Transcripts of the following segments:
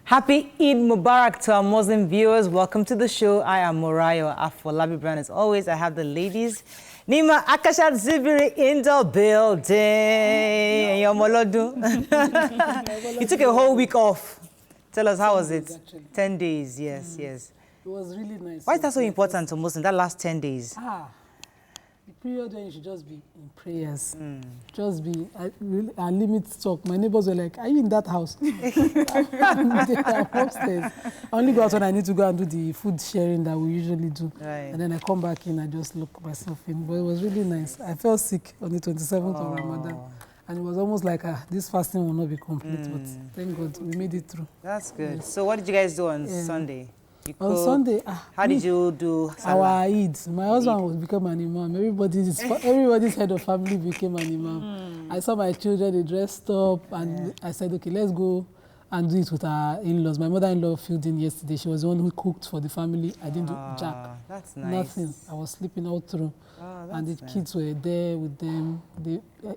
Happy Eid Mubarak to our Muslim viewers. Welcome to the show. I am Morayo. Afolabi Brown. As always, I have the ladies. Nyma Akashat Zibiri in the building. You took a whole week off. Tell us, how was it? Actually. 10 days, yes, yes. It was really nice. Why is that so important to Muslims, that last 10 days? The period when you should just be in prayers. Just be, I limit talk. My neighbors were like, are you in that house? I'm upstairs. I only go out when I need to go and do the food sharing that we usually do. Right. And then I come back in, I just look myself in. But it was really nice. I felt sick on the 27th of Ramadan. And it was almost like, this fasting will not be complete. But thank God, we made it through. That's good. Yes. So what did you guys do on Sunday? On Sunday, how did you do Salah? Our Eid. My husband would become an imam. Everybody's head of family became an imam. I saw my children, they dressed up, and I said, okay, let's go and do it with our in-laws. My mother-in-law filled in yesterday. She was the one who cooked for the family. I didn't do jack. That's nice. Nothing. I was sleeping all through. And the nice. kids were there with them.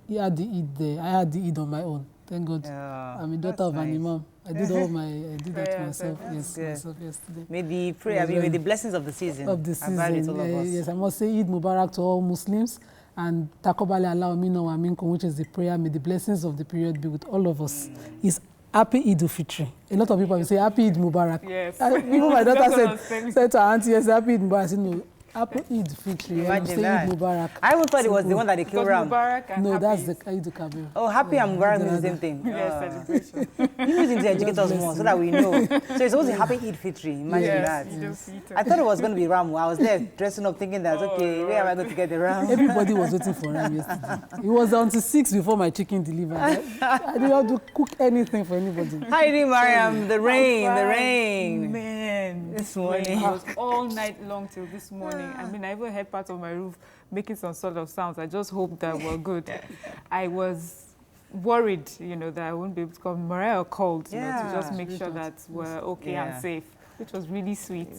He had the Eid there. I had the Eid on my own. Thank God. I'm a daughter of an imam. I did that to myself. Myself yesterday. May the prayer, may the blessings of the season. All of us. Yes, I must say Eid Mubarak to all Muslims, and Takobale Allah Amina wa Minkum, which is the prayer. May the blessings of the period be with all of us. It's Happy Eid al-Fitr. A lot of people will say Happy Eid Mubarak. Yes. Even my daughter said to her auntie, yes, Happy Eid Mubarak. I said, no. Happy Eid Fitri. Imagine that. Eid Mubarak. I even thought it was the one that they killed around. No, that's the Eid Kabir. Oh, Happy and Mubarak is the same thing. Yes, celebration. You need to educate us more so that we know. So it's supposed to be Happy Eid Fitri. Imagine that. Yes. I thought it was going to be Ram. I was there dressing up thinking that, okay, where am I going to get the Ram? Everybody was waiting for Ram yesterday. It was until 6 before my chicken delivered. I didn't have to cook anything for anybody. Hi, Nyma and Mariam. The rain. Man, this morning. It was all night long till this morning. I mean, I even heard part of my roof making some sort of sounds. I just hope that we're good. I was worried, that I wouldn't be able to come. Morayo called, to just make sure that we're okay and safe, which was really sweet.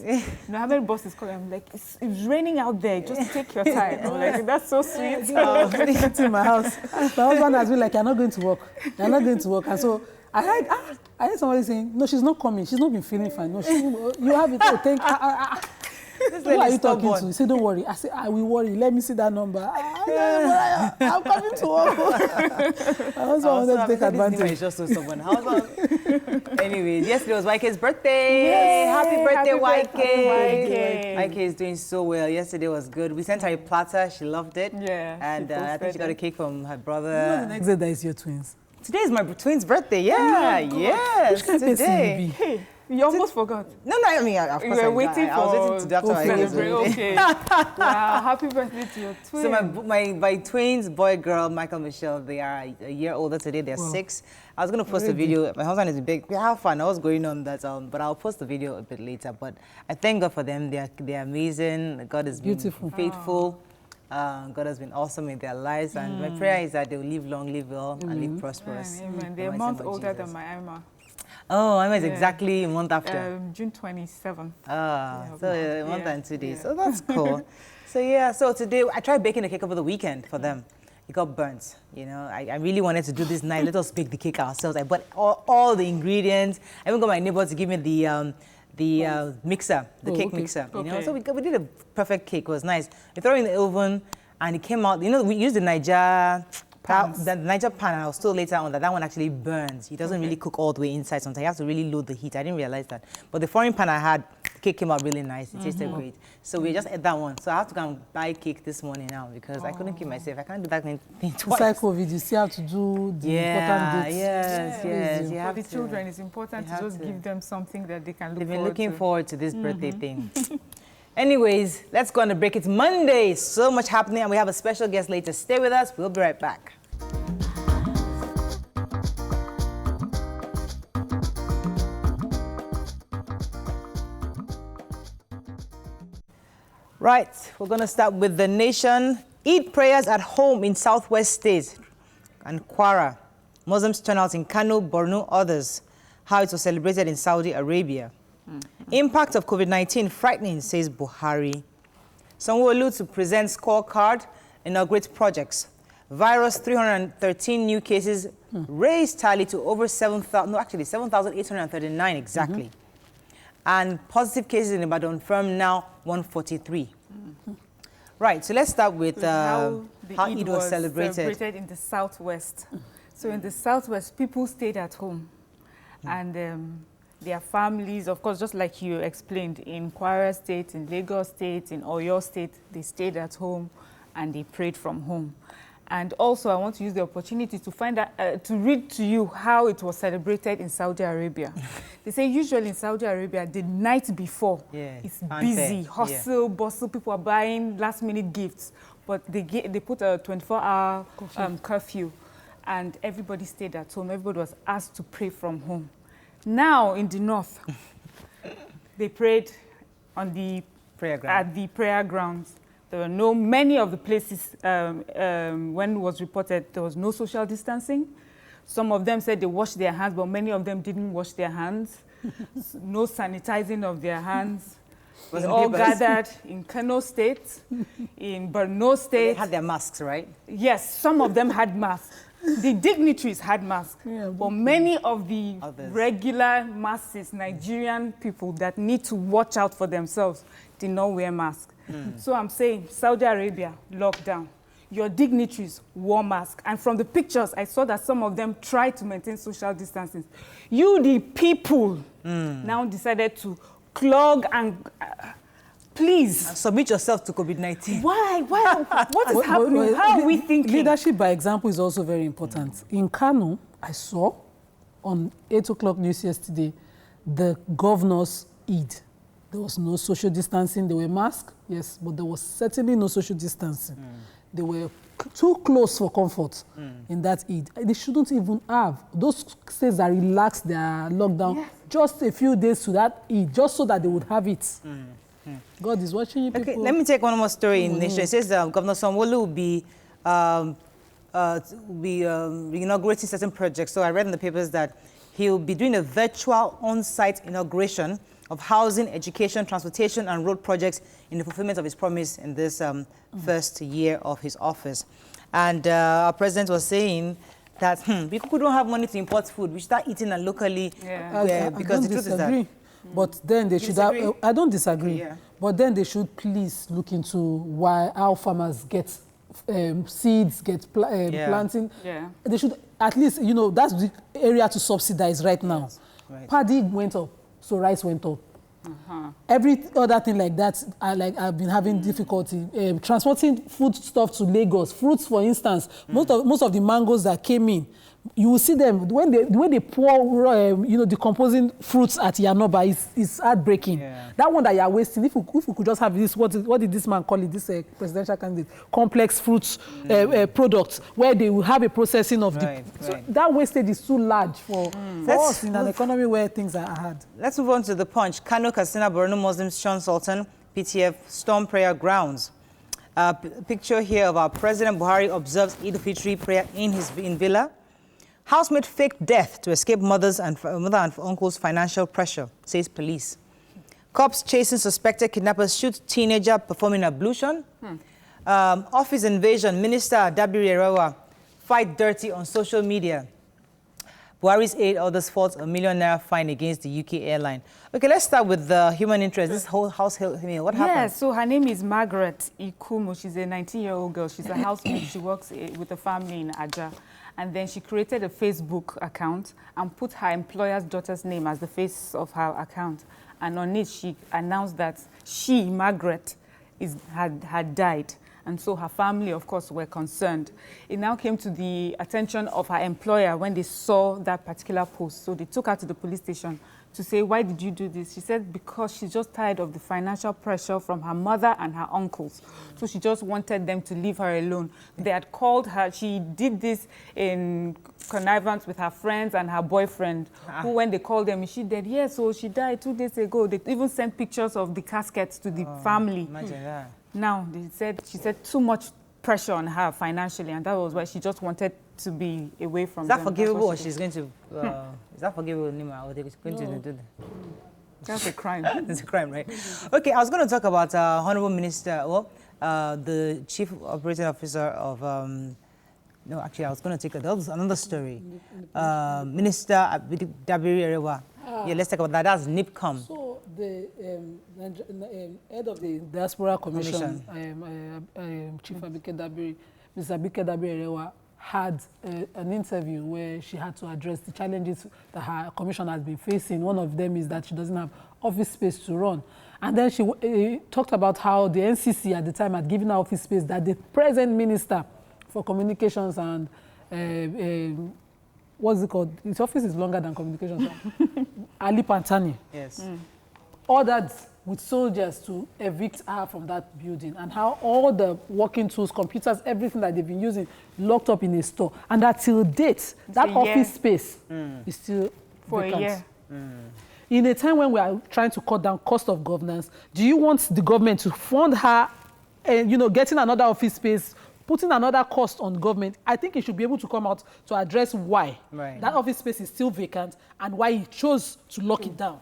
How many buses calling? I'm like, it's raining out there. Just take your time. I'm like, that's so sweet. In my house. My husband has been like, you're not going to work. You're not going to work. And so I heard somebody saying, no, she's not coming. She's not been feeling fine. No, you have it. Oh, thank Who are you talking to? He said, don't worry. I said, I will worry. Let me see that number. I'm coming to work. I also wanted to take advantage. It's just so stubborn. Anyways, yesterday was YK's birthday. Yes. Happy birthday, YK. YK is doing so well. Yesterday was good. We sent her a platter. She loved it. Yeah. And I think she got a cake from her brother. The next day that is your twins. Today is my twins' birthday. Yeah, yes. Today. Hey. You almost forgot. No, I mean, of course I was waiting to do after I celebrate. Okay. Wow, happy birthday to your twins. So my twins, boy, girl, Michael, Michelle, they are a year older today. They're 6. I was going to post a video. My husband is big. We have fun. I was going on that, but I'll post the video a bit later. But I thank God for them. They're amazing. God is beautiful, faithful. God has been awesome in their lives. And my prayer is that they will live long, live well, and live prosperous. Amen. They're a month older than my Emma. Oh, Emma is exactly a month after. June 27th. So a month and 2 days. So that's cool. So today I tried baking a cake over the weekend for them. It got burnt. I really wanted to do this night. Let us bake the cake ourselves. I bought all the ingredients. I even got my neighbor to give me the mixer, the cake mixer. So we did a perfect cake. It was nice. We throw it in the oven, and it came out. We used the Niger. The Niger pan, and I was told later on that one actually burns. It doesn't really cook all the way inside. Sometimes you have to really load the heat. I didn't realize that. But the foreign pan I had, the cake came out really nice. It tasted great. So we just ate that one. So I have to go and buy cake this morning now because I couldn't keep myself. I can't do that thing twice. It's COVID. You still have to do the important dates. Yes. You have for the children, it's important to just give them something that they can look forward to. They've been looking forward to this birthday thing. Anyways, let's go on a break. It's Monday. So much happening, and we have a special guest later. Stay with us. We'll be right back. Right, we're going to start with the nation. Eid prayers at home in southwest states and Kwara. Muslims turn out in Kano, Borno, others. How it was celebrated in Saudi Arabia. Impact of COVID-19 frightening, says Buhari. Sanwo-Olu to present scorecard, inaugurate projects. Virus 313 new cases raised tally to over 7,000, no, actually 7,839 exactly. And positive cases in Ibadan firm now 143. Right, so let's start with how Eid was celebrated in the southwest. So in the southwest, people stayed at home, and their families, of course, just like you explained, in Kwara State, in Lagos State, in Oyo State, they stayed at home and they prayed from home. And also, I want to use the opportunity to find out, to read to you how it was celebrated in Saudi Arabia. They say usually in Saudi Arabia, the night before, it's busy, hustle, bustle, people are buying last-minute gifts, but they put a 24-hour curfew, and everybody stayed at home. Everybody was asked to pray from home. Now, in the north, they prayed on the at the prayer grounds. There were many of the places, when it was reported, there was no social distancing. Some of them said they washed their hands, but many of them didn't wash their hands. No sanitizing of their hands. They all gathered in Kano State, in Borno State. They had their masks, right? Yes, some of them had masks. The dignitaries had masks, but many of the regular masses, Nigerian people that need to watch out for themselves, did not wear masks. So I'm saying Saudi Arabia, lockdown. Your dignitaries wore masks. And from the pictures, I saw that some of them tried to maintain social distancing. You, the people, now decided to clog and... please. Submit yourself to COVID-19. Why? What is happening? How are we thinking? Leadership by example is also very important. In Kano, I saw on 8 o'clock news yesterday, the governor's Eid. There was no social distancing. There were masks, yes, but there was certainly no social distancing. They were too close for comfort in that Eid. They shouldn't even have. Those states that relaxed their lockdown just a few days to that Eid, just so that they would have it. God is watching you people. Okay, let me take one more story in Nation. It says Governor Sanwo-Olu will be inaugurating certain projects. So I read in the papers that he will be doing a virtual on-site inauguration of housing, education, transportation, and road projects in the fulfillment of his promise in this first year of his office. And our president was saying that people who don't have money to import food, we start eating it locally because the truth is that... But then they should have, I don't disagree, but then they should please look into how farmers get seeds, get planting. They should at least, that's the area to subsidize right now. Paddy went up, so rice went up. Every other thing like that, I've been having difficulty transporting food stuff to Lagos. Fruits, for instance, most of the mangoes that came in, you will see them when they pour decomposing fruits at Yanoba is heartbreaking. That one that you are wasting, if we could just have this, what did this man call it, this presidential candidate, complex fruits products, where they will have a processing of so that wastage is too large for us in an economy where things are hard. Let's move on to the Punch. Kano, Katsina, Borno Muslims, Sean Sultan, PTF, storm prayer grounds. Picture here of our President Buhari observes Eid al-Fitr prayer in villa. Housemate faked death to escape mother and uncle's financial pressure, says police. Cops chasing suspected kidnappers shoot teenager performing ablution. Office invasion, Minister Dabiri Erawa fight dirty on social media. Buhari's aid others fought a £1 million fine against the UK airline. Okay, let's start with the human interest. This whole household, what happened? Yeah, so her name is Margaret Ikumu. She's a 19-year-old girl. She's a housemate. She works with a family in Aja. And then she created a Facebook account and put her employer's daughter's name as the face of her account. And on it, she announced that she, Margaret, had died. And so her family, of course, were concerned. It now came to the attention of her employer when they saw that particular post. So they took her to the police station to say, why did you do this? She said because she's just tired of the financial pressure from her mother and her uncles. So she just wanted them to leave her alone. They had called her. She did this in connivance with her friends and her boyfriend, who when they called them, she said, yes, so she died 2 days ago. They even sent pictures of the caskets to the family. Imagine that. Now, she said too much pressure on her financially, and that was why she just wanted to be away from them. Is that forgivable, or she's going to... is that forgivable, Nyma, or they're going to do that? That's a crime. It's a crime, right? Okay, I was going to talk about Honorable Minister, the Chief Operating Officer of No, actually, I was going to take that was another story. Minister Dabiri Erewa. Yeah, let's talk about that. That's NIPCOM. So the head of the Diaspora Commission, Chief Abike Dabiri, Mr. Abike Dabiri Erewa, had an interview where she had to address the challenges that her commission has been facing. One of them is that she doesn't have office space to run. And then she talked about how the NCC at the time had given her office space that the present minister for communications and what's it called? His office is longer than communications. Ali Pantani. Yes. Ordered with soldiers to evict her from that building, and how all the working tools, computers, everything that they've been using locked up in a store. And that till date, that office space is still for vacant. a year. In a time when we are trying to cut down cost of governance, do you want the government to fund her, getting another office space, putting another cost on government? I think it should be able to come out to address why that office space is still vacant and why he chose to lock it down.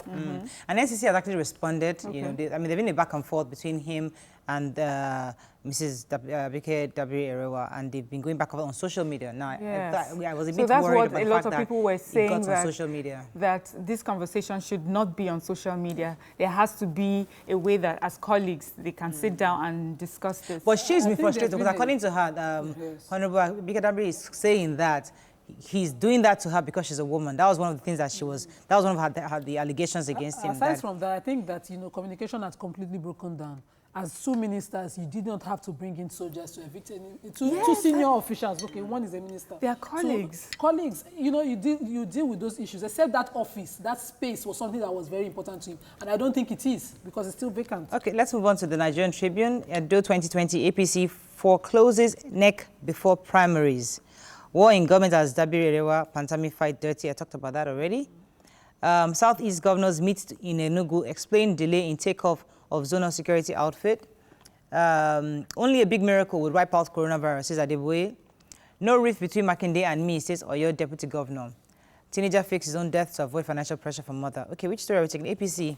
And NCC has actually responded. You know, they've been a back and forth between him and Mrs. Abike Dabiri Erewa, and they've been going back and forth on social media. Now, I was a bit worried about the fact that a lot of people were saying on social media. That this conversation should not be on social media. There has to be a way that, as colleagues, they can sit down and discuss this. But she's been frustrated because, according to her, Honorable Abike Dabiri is saying that he's doing that to her because she's a woman. That was one of the things that she was. That was one of the allegations against him. Aside from that, I think that communication has completely broken down. As two ministers, you did not have to bring in soldiers to evict two senior officials. Okay, one is a minister. They are colleagues. So, colleagues, you deal with those issues. Except that office, that space was something that was very important to him, and I don't think it is because it's still vacant. Okay, let's move on to the Nigerian Tribune. Edo 2020, APC forecloses NEC before primaries. War in government as Dabiri Erewa, Pantami fight dirty. I talked about that already. Southeast governors meet in Enugu, explain delay in takeoff of zonal security outfit. Only a big miracle would wipe out coronavirus, says Adeboye. No rift between Makinde and me, says Oyo deputy governor. Teenager fakes his own death to avoid financial pressure from mother. Okay, which story are we taking? APC.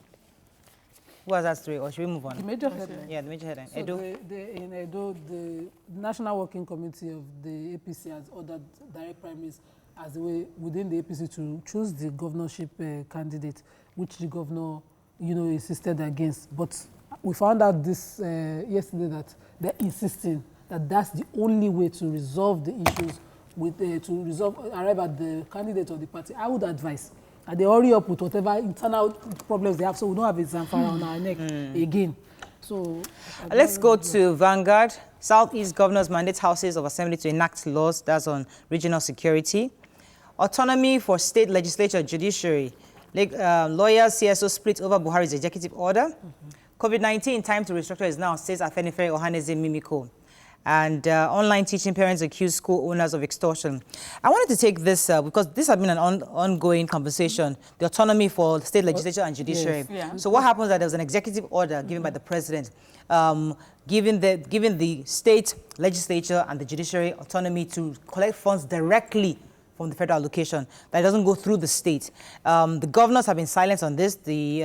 Who has that story, or should we move on? The major headline. Yeah, the major headline. So Edo. In Edo, the National Working Committee of the APC has ordered direct primaries as the way within the APC to choose the governorship candidate, which the governor, insisted against. But we found out this yesterday that they're insisting that that's the only way to resolve the issues, arrive at the candidate of the party. I would advise that they hurry up with whatever internal problems they have, so we don't have a Zamfara on our neck again. So let's go to Vanguard. Southeast governors mandate houses of assembly to enact laws. That's on regional security. Autonomy for state legislature, judiciary. Lawyers, CSO split over Buhari's executive order. COVID-19, time to restructure is now, says Afenifere Ohaneze Mimiko. And online teaching parents accuse school owners of extortion. I wanted to take this because this has been an ongoing conversation, the autonomy for state legislature and judiciary. Yes. Yeah. So what happens is that there was an executive order given by the president, giving the state legislature and the judiciary autonomy to collect funds directly from the federal allocation, that doesn't go through the state. The governors have been silent on this. The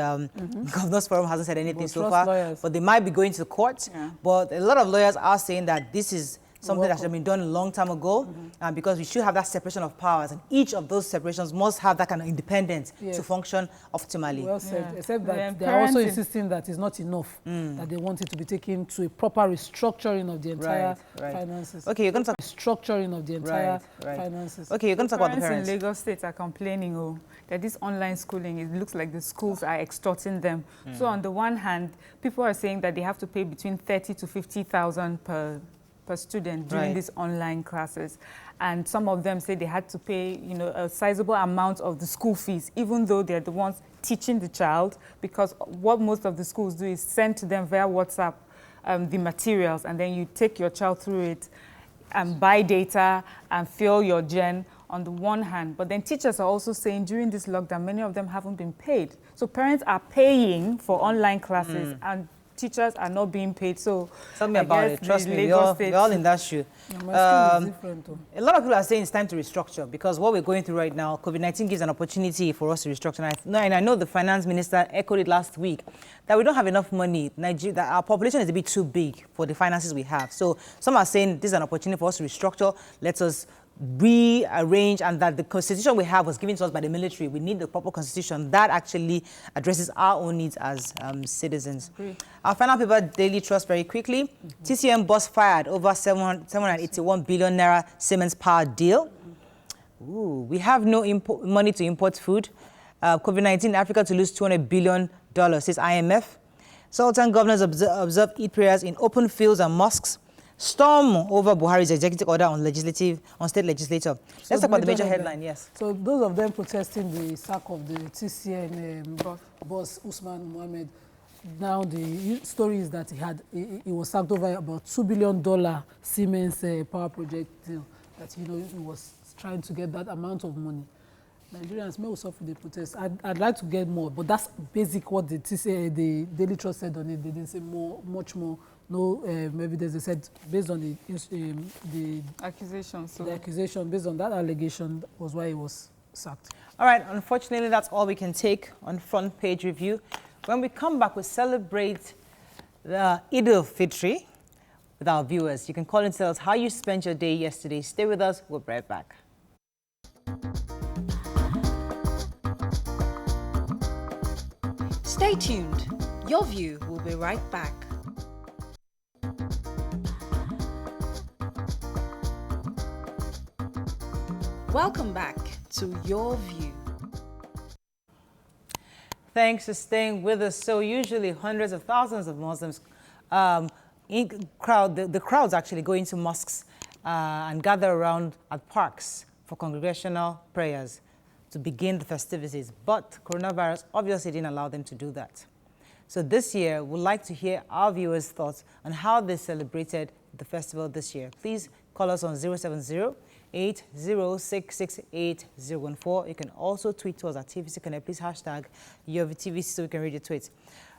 Governors Forum hasn't said anything so far, but they might be going to the court. Yeah. But a lot of lawyers are saying that this is something that should have been done a long time ago, because we should have that separation of powers, and each of those separations must have that kind of independence to function optimally. Well said, except that they are also insisting that it's not enough, that they want it to be taken to a proper restructuring of the entire finances. Okay, you're going to talk restructuring of the entire finances. Okay, you're going to talk about the parents in Lagos State are complaining that this online schooling, it looks like the schools are extorting them. So on the one hand, people are saying that they have to pay between 30 to 50,000 per student during these online classes, and some of them say they had to pay, a sizable amount of the school fees, even though they're the ones teaching the child, because what most of the schools do is send to them via WhatsApp the materials, and then you take your child through it and buy data and fill your gen on the one hand. But then teachers are also saying during this lockdown, many of them haven't been paid. So parents are paying for online classes and teachers are not being paid. So tell me about it. Trust me, we're all in that shoe. Yeah, my skin is different too. A lot of people are saying it's time to restructure because what we're going through right now, COVID-19 gives an opportunity for us to restructure. And I know the finance minister echoed it last week that we don't have enough money. Nigeria, that our population is a bit too big for the finances we have. So some are saying this is an opportunity for us to restructure. Let us rearrange, and that the constitution we have was given to us by the military. We need the proper constitution that actually addresses our own needs as citizens. Our final paper, Daily Trust, very quickly. TCM boss fired over 781 billion naira Siemens power deal. Ooh, we have no money to import food. COVID-19 in Africa to lose $200 billion, says IMF. Sultan governors observe Eid prayers in open fields and mosques. Storm over Buhari's executive order on state legislature. Let's talk about the major headline, yes. So those of them protesting the sack of the TCN boss Usman Mohammed, now the story is that he was sacked over about $2 billion Siemens power project deal, that he was trying to get that amount of money. Nigerians may also suffer the protest. I'd like to get more, but that's basic what the Daily Trust said on it. They didn't say much more. No evidence. They said based on the accusation. So the accusation, based on that allegation, was why he was sacked. All right. Unfortunately, that's all we can take on Front Page Review. When we come back, we celebrate the Eid al-Fitr with our viewers. You can call and tell us how you spent your day yesterday. Stay with us. We'll be right back. Stay tuned. Your View will be right back. Welcome back to Your View. Thanks for staying with us. So usually hundreds of thousands of Muslims, the crowds actually go into mosques and gather around at parks for congregational prayers to begin the festivities. But coronavirus obviously didn't allow them to do that. So this year, we'd like to hear our viewers' thoughts on how they celebrated the festival this year. Please call us on 070-80668014. You can also tweet to us at TVC Connect. Please hashtag YoVTVC so we can read your tweets.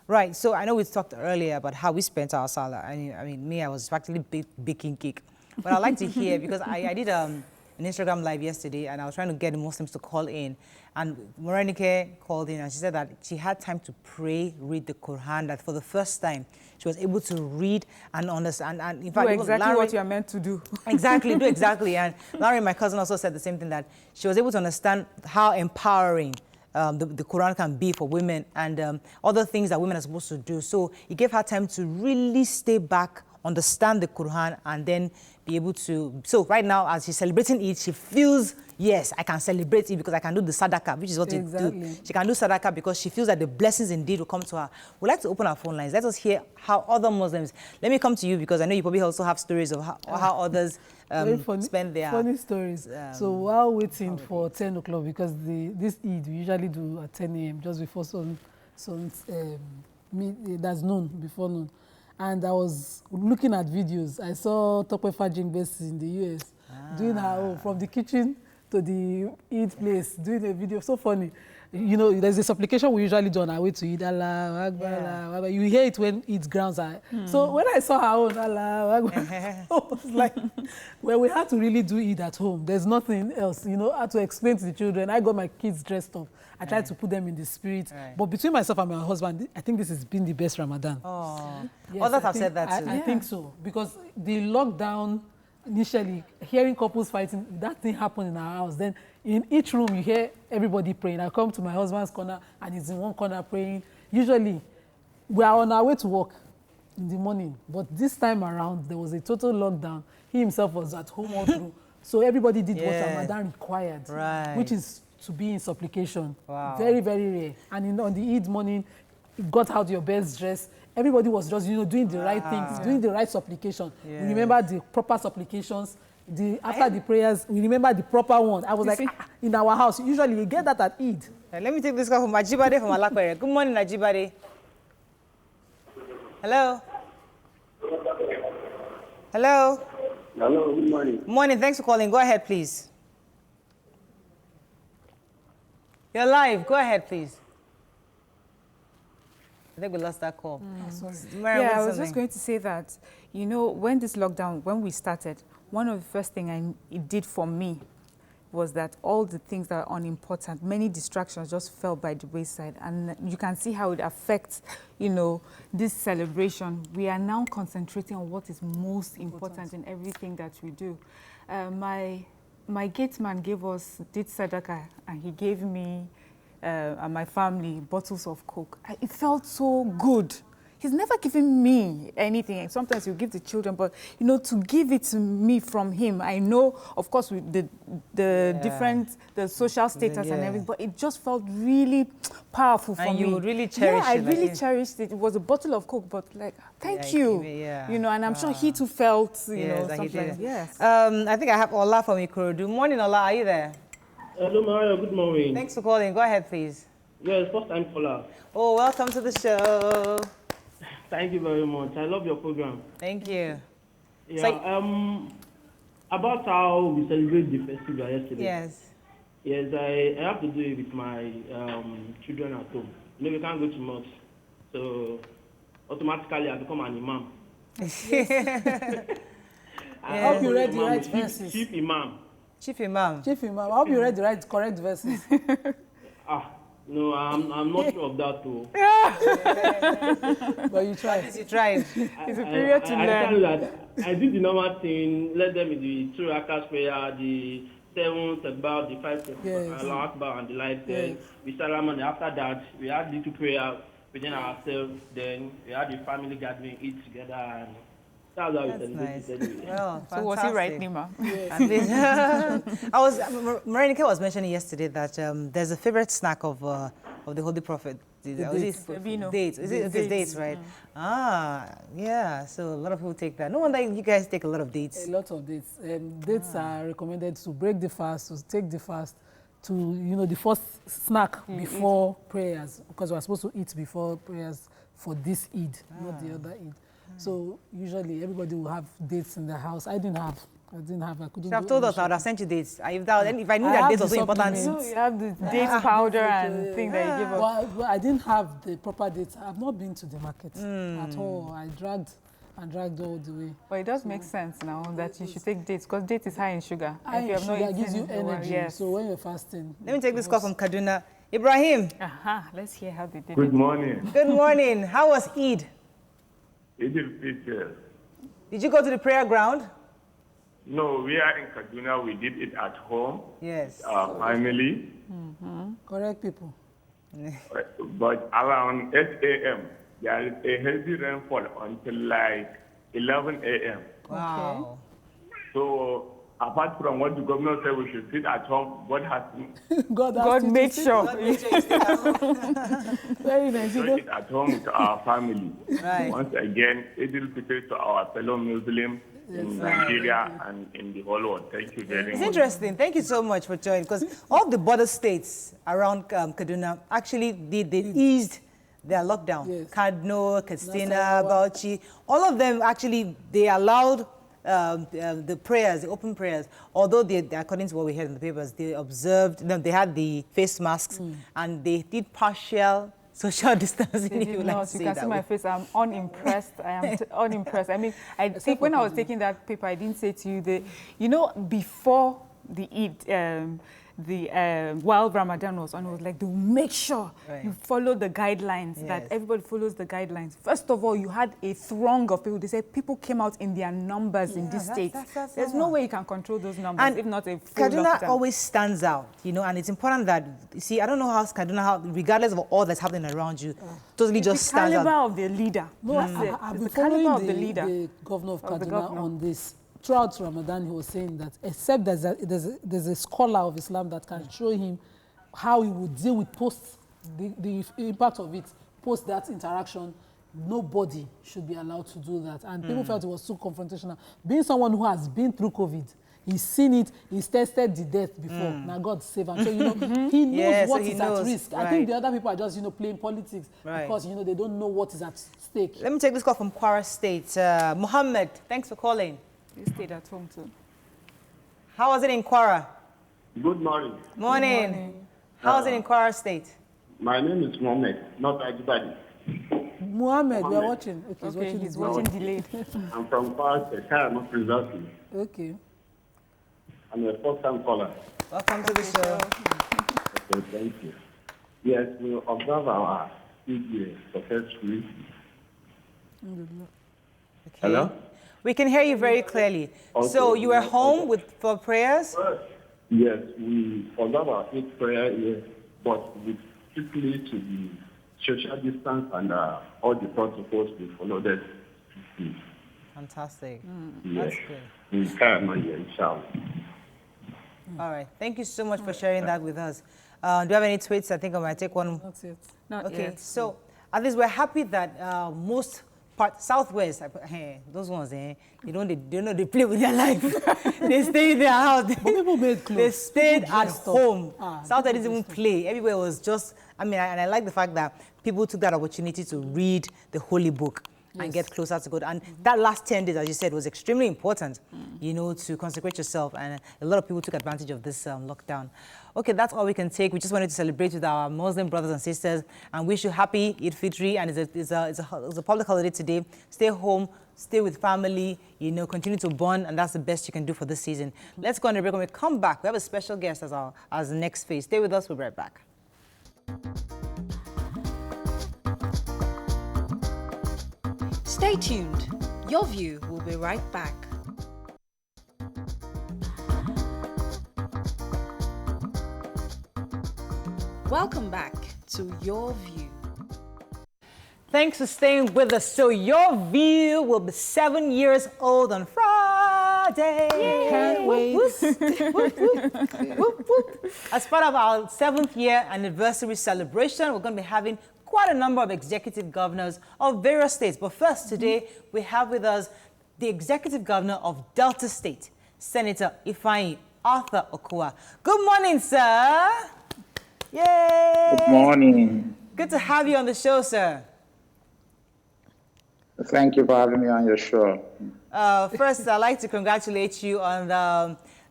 Right, so I know we talked earlier about how we spent our Salah. I mean, I was practically baking cake. But I'd like to hear, because I did an Instagram live yesterday and I was trying to get the Muslims to call in. And Morayo called in and she said that she had time to pray, read the Quran, that for the first time she was able to read and understand. And in fact, do exactly what you are meant to do. Exactly, do exactly. And Larry, my cousin, also said the same thing, that she was able to understand how empowering the Quran can be for women and other things that women are supposed to do. So it gave her time to really stay back, understand the Quran, and then be able to. So right now, as she's celebrating it, she feels, yes, I can celebrate it because I can do the sadaqah, which is what you do. She can do sadaqah because she feels that the blessings indeed will come to her. We'd like to open our phone lines. Let us hear how other Muslims. Let me come to you because I know you probably also have stories of how others spend their funny stories. So while waiting for 10 o'clock, because this Eid we usually do at 10 a.m. just before that's noon, before noon. And I was looking at videos. I saw Tope Fajingbesi in the US doing her own, from the kitchen to the Eid place, doing a video. So funny. You know, there's a supplication we usually do on our way to Eid. Allah Akbar, Allah Akbar. You hear it when Eid grounds are. So when I saw her own, Allah Akbar, I was like, well, we had to really do Eid at home. There's nothing else. You know, I had to explain to the children. I got my kids dressed up. I tried to put them in the spirit. But between myself and my husband, I think this has been the best Ramadan. Oh, yes, others have said that too. I think so. Because the lockdown, initially, hearing couples fighting, that thing happened in our house. Then in each room, you hear everybody praying. I come to my husband's corner, and he's in one corner praying. Usually, we are on our way to work in the morning. But this time around, there was a total lockdown. He himself was at home all through. So everybody did what Ramadan required, which is to be in supplication. Wow. Very, very rare. And on the Eid morning, you got out your best dress. Everybody was just, doing the right things, doing the right supplication. We remember the proper supplications. After the prayers, we remember the proper ones. I was like, in our house, usually you get that at Eid. Let me take this call from Ajibade from Alakwere. Good morning, Ajibade. Hello? Hello? Hello, good morning. Morning, thanks for calling. Go ahead, please. You're live. Go ahead, please. I think we lost that call. Sorry. Mariam, Yeah, I was something. just going to say that, you know, when this lockdown, when we started, one of the first things it did for me was that all the things that are unimportant, many distractions just fell by the wayside. And you can see how it affects, you know, this celebration. We are now concentrating on what is most important in everything that we do. My gate man did sadaka, and he gave me and my family bottles of Coke. It felt so good. He's never given me anything. Sometimes he'll give the children, but you know, to give it to me from him, I know, of course, with the different, the social status and everything, but it just felt really powerful for me. And you would really cherish it. Yeah, I really cherished it. It was a bottle of Coke, but like, thank you. You know, and I'm sure he too felt, you know, something like yes. I think I have Ola from Ikorodu. Morning, Ola, are you there? Hello, Morayo. Good morning. Thanks for calling. Go ahead, please. Yes, first time caller. Oh, welcome to the show. Thank you very much. I love your program. Thank you. Yeah. So, about how we celebrate the festival yesterday. yes. Yes, I have to do it with my children at home. You know, we can't go to mosque, so automatically I become an imam. I hope you read the right verses. Chief imam. Chief Imam. Chief Imam, I hope you read the right, correct verses. No, I'm not sure of that too. But you tried. You tried. It's a period to I learn. tell you that I did the normal thing, let them in the 2 rakat prayer, the 7 about the 5 Allah Akbar and the like. Then we salam, and after that we had little prayer within ourselves. Then we had the family gathering, eat together, and that's how we celebrate it anyway. Well, So was he right, Nyma? Morayo was mentioning yesterday that there's a favorite snack of the Holy Prophet. dates. Dates. Is it dates, right? Yeah. So a lot of people take that. No wonder you guys take a lot of dates. A lot of dates. Dates are recommended to break the fast, to take the fast, to, you know, the first snack before prayers, because we're supposed to eat before prayers for this Eid, not the other Eid. So usually everybody will have dates in the house. I didn't have. I couldn't. You have told us I would have sent you dates. If I knew that dates was so important. So you have the date powder and thing that you give us. Well, I didn't have the proper dates. I've not been to the market at all. I dragged all the way. But it does make sense now that you should take dates, because date is high in sugar. High in sugar gives you in a while, energy. yes. So when you're fasting. Let me take this call from Kaduna. Ibrahim. Let's hear how they did Good it. morning. Good morning. How was Eid? Did you go to the prayer ground? No, we are in Kaduna. We did it at home. Yes. Family. Correct people. But around 8 a.m., there is a heavy rainfall until like 11 a.m. Wow. So apart from what the governor said we should sit at home, what happened? God made sure. Very nice. We sit at home with our family. Right. Once again, Eid al-Fitr to our fellow Muslims in Nigeria and in the whole world. Thank you very It's much. interesting. Thank you so much for joining, because all the border states around Kaduna actually they eased their lockdown. Yes. Kadno, Katsina, Bauchi, all of them actually, they allowed the prayers, the open prayers, although according to what we heard in the papers, they observed, they had the face masks and they did partial social distancing. You can see my face. I'm unimpressed. I am unimpressed. I mean, I think when I was taking that paper, I didn't say to you that, you know, before the Eid, while Ramadan was on, it was like, to make sure you follow the guidelines, that everybody follows the guidelines. First of all, you had a throng of people. They said people came out in their numbers in this state. There's no way you can control those numbers, if not a full Kaduna lockdown. always stands out, you know, and it's important that, you see, I don't know how Kaduna, regardless of all that's happening around you, totally it's just the stands caliber out. of the leader. No, I've been following the governor of Kaduna on this. Throughout Ramadan, he was saying that except there's a scholar of Islam that can show him how he would deal with the impact of it, post that interaction, nobody should be allowed to do that. And people felt it was too confrontational. Being someone who has been through COVID, he's seen it, he's tested the death before. Now God save him. So, you know, he knows what is at risk. I think the other people are just, you know, playing politics because, you know, they don't know what is at stake. Let me take this call from Kwara State. Mohammed, thanks for calling. You stayed at home too. How was it in Kwara? Good morning. Morning. How was it in Kwara State? My name is Mohammed, not everybody. Muhammad, we are watching. Okay, Okay, he's the watching video. delayed. I'm from Kaya, not precisely. Okay. I'm a first-time caller. Welcome to the show. Okay, thank you. Yes, we observe our CGA successfully. Okay. Hello? We can hear you very clearly. Okay. So you were home for prayers? Yes, we observe our Eid prayer here, but we strictly to the social distance and all the protocols we follow that. Fantastic. Yes. That's good. We can, inshallah. All right. Thank you so much for sharing that with us. Do you have any tweets? I think I might take one. That's it. Not Okay. yet. So at least we're happy that most part Southwest, those ones, they play with their life. They stay in their house. But people made clothes. They stayed People at dressed up. home. Ah, Southwest people didn't even dressed play. Everywhere was just. And I like the fact that people took that opportunity to read the Holy Book and get closer to God. And that last 10 days, as you said, was extremely important, to consecrate yourself. And a lot of people took advantage of this lockdown. Okay, that's all we can take. We just wanted to celebrate with our Muslim brothers and sisters and wish you happy Eid Fitri. And it's a public holiday today. Stay home, stay with family, continue to bond. And that's the best you can do for this season. Let's go on a break. When we come back, we have a special guest as the next phase. Stay with us. We'll be right back. Stay tuned. Your View will be right back. Welcome back to Your View. Thanks for staying with us. So your view will be 7 years old on Friday. Can't wait. Whoop, whoop, whoop. As part of our 7th year anniversary celebration, we're going to be having quite a number of executive governors of various states. But first, today, we have with us the executive governor of Delta State, Senator Ifeanyi Okowa. Good morning, sir. Yay. Good morning. Good to have you on the show, sir. Thank you for having me on your show. First, I'd like to congratulate you on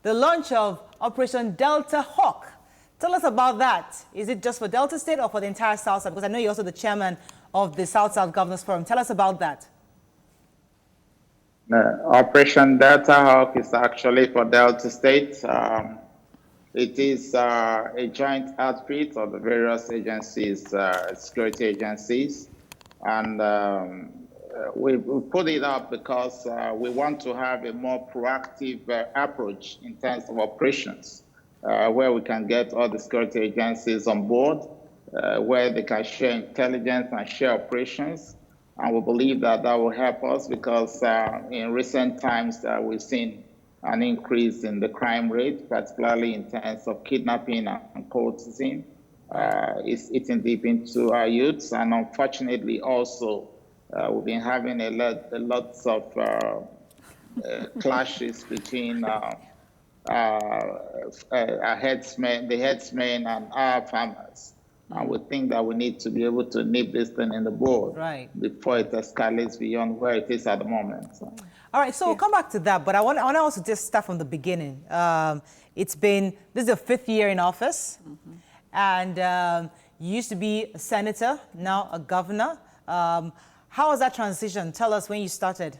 the launch of Operation Delta Hawk. Tell us about that. Is it just for Delta State or for the entire South South? Because I know you're also the chairman of the South-South Governors Forum. Tell us about that. Operation Delta Hawk is actually for Delta State. It is a joint outfit of the various agencies, security agencies. And we put it up because we want to have a more proactive approach in terms of operations, where we can get all the security agencies on board, where they can share intelligence and share operations. And we believe that that will help us because in recent times we've seen an increase in the crime rate, particularly in terms of kidnapping and coercion. It's eating deep into our youths, and unfortunately also we've been having a lot of clashes between our headsmen, the headsmen and our farmers. And we think that we need to be able to nip this thing in the bud before it escalates beyond where it is at the moment. All right, so we'll come back to that, but I want to also just start from the beginning. This is your 5th year in office, and you used to be a senator, now a governor. How was that transition? Tell us when you started.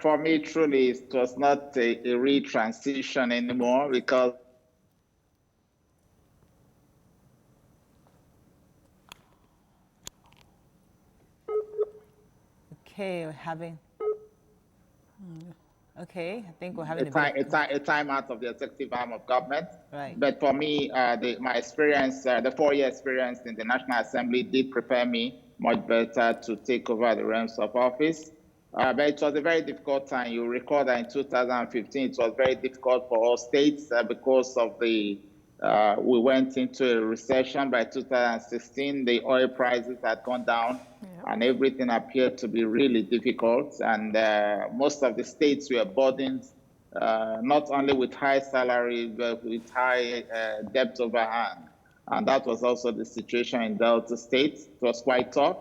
For me, truly, it was not a real transition anymore because Okay, we're having. Okay, I think we're having a time out of the executive arm of government. Right. But for me, my experience, the 4-year experience in the National Assembly did prepare me much better to take over the realms of office. But it was a very difficult time. You recall that in 2015, it was very difficult for all states because of we went into a recession. By 2016, the oil prices had gone down and everything appeared to be really difficult. And most of the states were burdened not only with high salary, but with high debt overhang. And that was also the situation in Delta State. It was quite tough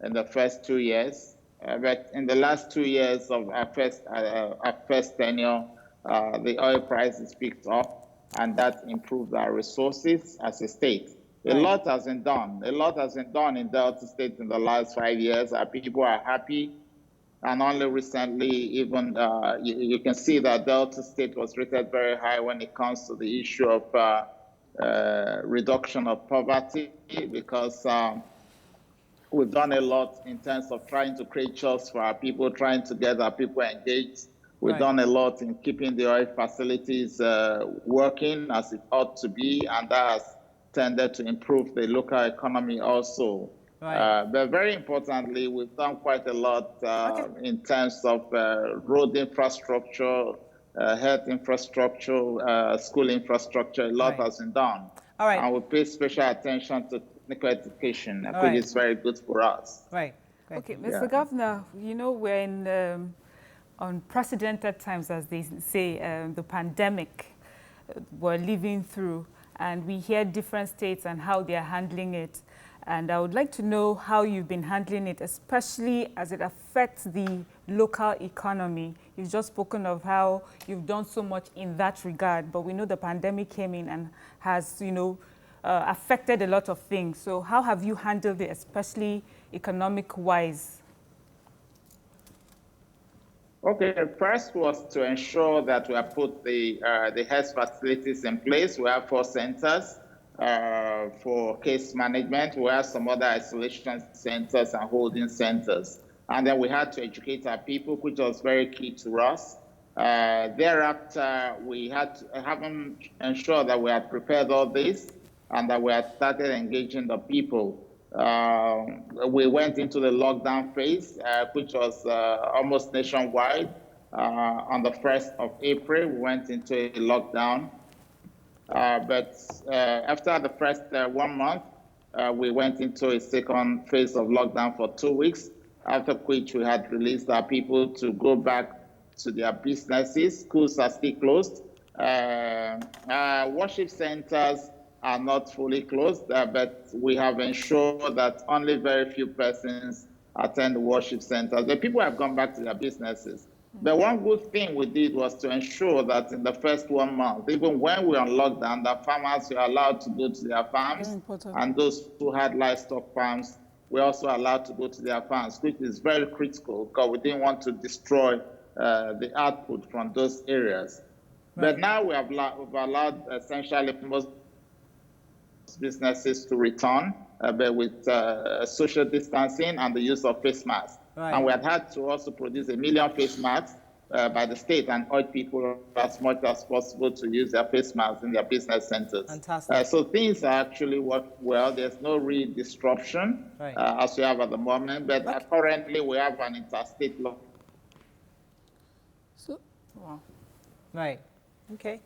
in the first 2 years. But in the last 2 years of our first tenure, the oil prices picked up, and that improved our resources as a state. A lot has been done. A lot has been done in Delta State in the last 5 years. Our people are happy. And only recently, even you can see that Delta State was rated very high when it comes to the issue of reduction of poverty, because we've done a lot in terms of trying to create jobs for our people, trying to get our people engaged. We've done a lot in keeping the oil facilities working as it ought to be, and that has tended to improve the local economy also. But very importantly, we've done quite a lot in terms of road infrastructure, health infrastructure, school infrastructure. A lot has been done. And we pay special attention to technical education, which is very good for us. Okay, Mr. Governor, you know, we're in unprecedented times, as they say, the pandemic we're living through, and we hear different states and how they're handling it. And I would like to know how you've been handling it, especially as it affects the local economy. You've just spoken of how you've done so much in that regard, but we know the pandemic came in and has, you know, affected a lot of things. So how have you handled it, especially economic-wise? Okay, first was to ensure that we have put the health facilities in place. We have 4 centers for case management. We have some other isolation centers and holding centers. And then we had to educate our people, which was very key to us. Thereafter, we had to ensure that we had prepared all this and that we had started engaging the people. We went into the lockdown phase, which was almost nationwide. On the 1st of April, we went into a lockdown. But after the first 1 month, we went into a second phase of lockdown for 2 weeks, after which we had released our people to go back to their businesses. Schools are still closed. Worship centers are not fully closed, but we have ensured that only very few persons attend the worship centers. The people have gone back to their businesses. The one good thing we did was to ensure that in the first 1 month, even when we were on lockdown, the farmers were allowed to go to their farms, and those who had livestock farms were also allowed to go to their farms, which is very critical because we didn't want to destroy the output from those areas. But now we've allowed essentially most businesses to return, but with social distancing and the use of face masks. And we had to also produce 1 million face masks by the state and urge people as much as possible to use their face masks in their business centers. Fantastic. So things are actually worked well. There's no real disruption as we have at the moment, but currently we have an interstate law. So, Right. Okay.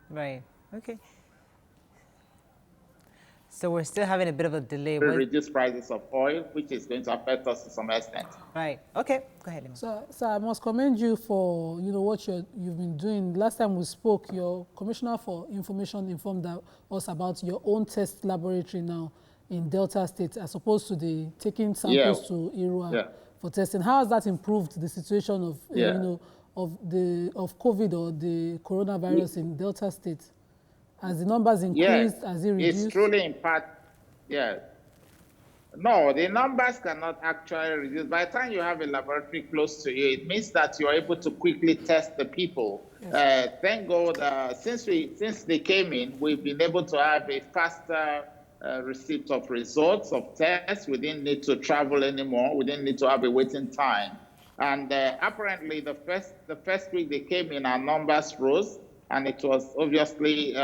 Right. Okay. So we're still having a bit of a delay. Reduce prices of oil, which is going to affect us to some extent. Right. Okay. Go ahead, Nyma. So I must commend you for what you've been doing. Last time we spoke, your Commissioner for Information informed us about your own test laboratory now in Delta State, as opposed to the taking samples to Irua for testing. How has that improved the situation of of COVID or the coronavirus in Delta State? Has the numbers increased? Has it reduced? It's truly impact. No, the numbers cannot actually reduce. By the time you have a laboratory close to you, it means that you're able to quickly test the people. Thank God, since they came in, we've been able to have a faster receipt of results of tests. We didn't need to travel anymore. We didn't need to have a waiting time. And apparently, the first week they came in, our numbers rose. And it was obviously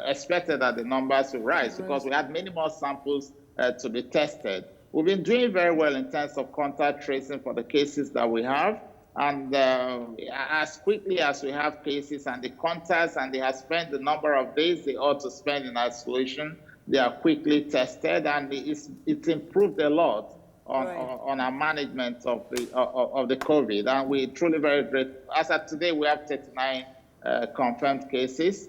expected that the numbers would rise because we had many more samples to be tested. We've been doing very well in terms of contact tracing for the cases that we have. And as quickly as we have cases and the contacts and they have spent the number of days they ought to spend in isolation, they are quickly tested, and it's improved a lot on our management of the COVID. And we're truly very grateful. As of today, we have 39 confirmed cases.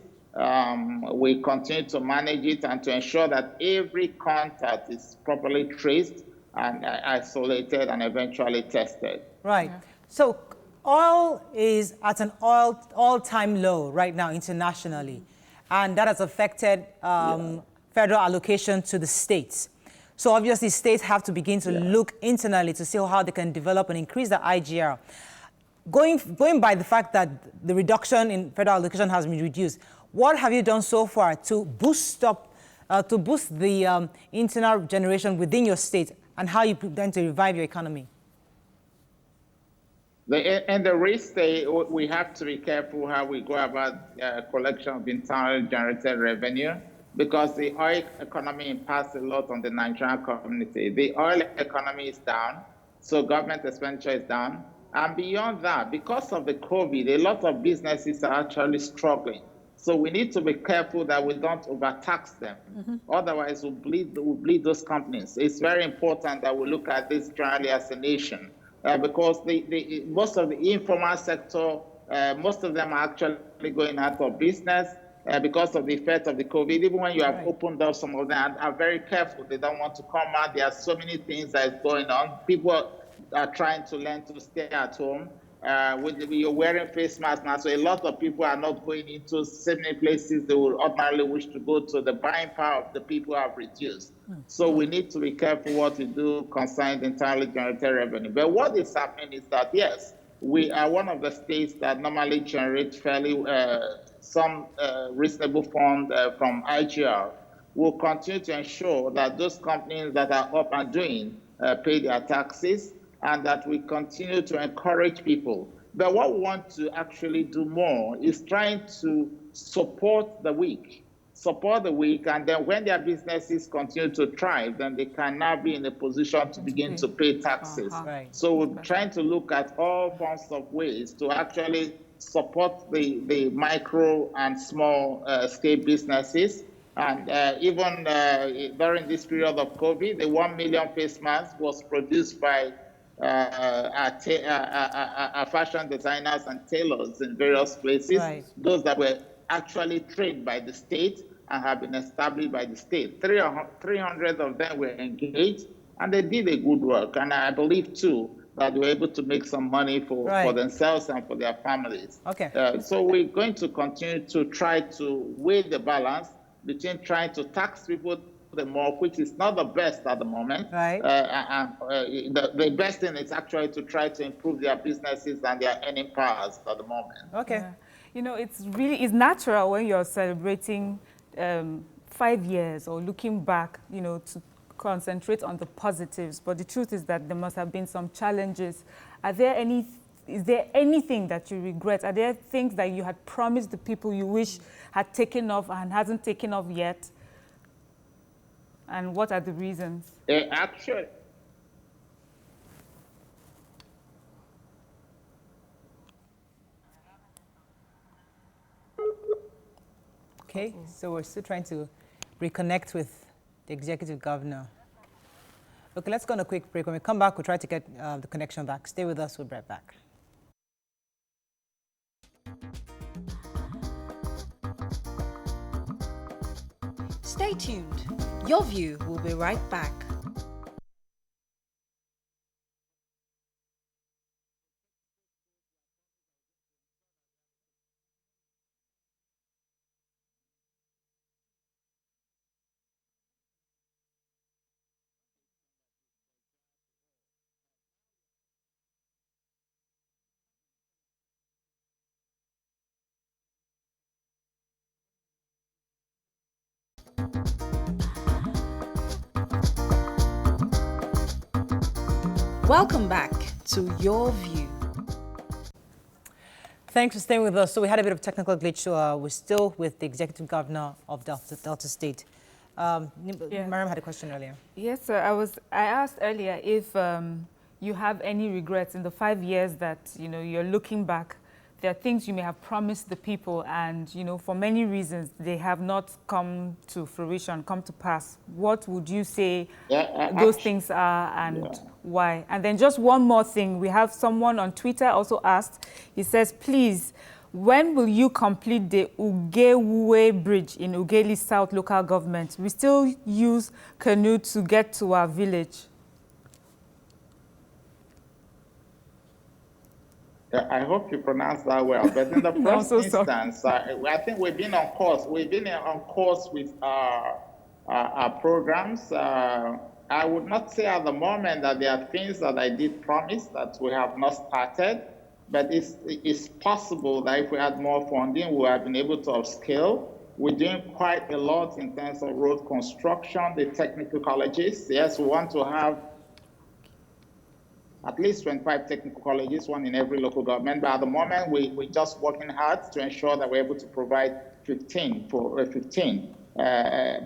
We continue to manage it and to ensure that every contact is properly traced and isolated and eventually tested. Right. So oil is at an all-time low right now internationally. and that has affected federal allocation to the states. So obviously, states have to begin to look internally to see how they can develop and increase the IGR. Going by the fact that the reduction in federal allocation has been reduced, what have you done so far to boost the internal generation within your state, and how you plan to revive your economy? In the risk state, we have to be careful how we go about collection of internally generated revenue, because the oil economy impacts a lot on the Nigerian community. The oil economy is down, so government expenditure is down. And beyond that, because of the COVID, a lot of businesses are actually struggling. So we need to be careful that we don't overtax them. Otherwise, we'll bleed those companies. It's very important that we look at this generally as a nation, because most of the informal sector, most of them are actually going out of business because of the effect of the COVID. Even when you have opened up, some of them are very careful. They don't want to come out. There are so many things that is going on. People are trying to learn to stay at home. You're wearing face masks now, so a lot of people are not going into so many places they would ordinarily wish to go to. The buying power of the people have reduced. So we need to be careful what we do concerning entirely generated revenue. But what is happening is that, yes, we are one of the states that normally generate fairly some reasonable fund from IGR. We'll continue to ensure that those companies that are up and doing pay their taxes, and that we continue to encourage people. But what we want to actually do more is trying to support the weak, and then when their businesses continue to thrive, then they can now be in a position to begin to pay taxes. So we're trying to look at all forms of ways to actually support the micro and small scale businesses. And even during this period of COVID, the 1 million face mask was produced by fashion designers and tailors in various places, those that were actually trained by the state and have been established by the state. 300 of them were engaged, and they did a good work. And I believe, too, that they were able to make some money for themselves and for their families. So we're going to continue to try to weigh the balance between trying to tax people the more, which is not the best at the moment. The best thing is actually to try to improve their businesses and their earning powers at the moment. You know, it's natural when you're celebrating 5 years or looking back, you know, to concentrate on the positives. But the truth is that there must have been some challenges. Is there anything that you regret? Are there things that you had promised the people you wish had taken off and hasn't taken off yet? And what are the reasons? Actually, so we're still trying to reconnect with the executive governor. Okay, let's go on a quick break. When we come back, we'll try to get the connection back. Stay with us, we'll be right back. Stay tuned. Your View will be right back. Welcome back to Your View. Thanks for staying with us. So we had a bit of technical glitch, so we're still with the executive governor of Delta State. Mariam had a question earlier. Yes, sir. I asked earlier if you have any regrets in the 5 years that, you know, you're looking back. There are things you may have promised the people, and, you know, for many reasons, they have not come to fruition, come to pass. What would you say those things are, and why? And then just one more thing. We have someone on Twitter also asked, he says, please, when will you complete the Ugewue Bridge in Ugeli South local government? We still use canoe to get to our village. I hope you pronounce that well. But in the No, first so sorry. instance, I think we've been on course. We've been on course with our programs. I would not say at the moment that there are things that I did promise that we have not started, but it's possible that if we had more funding, we would have been able to upscale. We're doing quite a lot in terms of road construction, the technical colleges. Yes, we want to have at least 25 technical colleges, one in every local government. But at the moment, we're just working hard to ensure that we're able to provide 15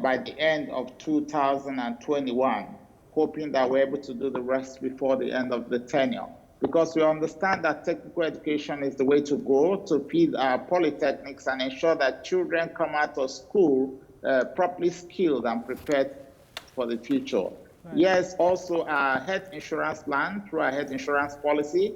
by the end of 2021, hoping that we're able to do the rest before the end of the tenure. Because we understand that technical education is the way to go to feed our polytechnics and ensure that children come out of school properly skilled and prepared for the future. Right. Yes, also our health insurance plan, through our health insurance policy,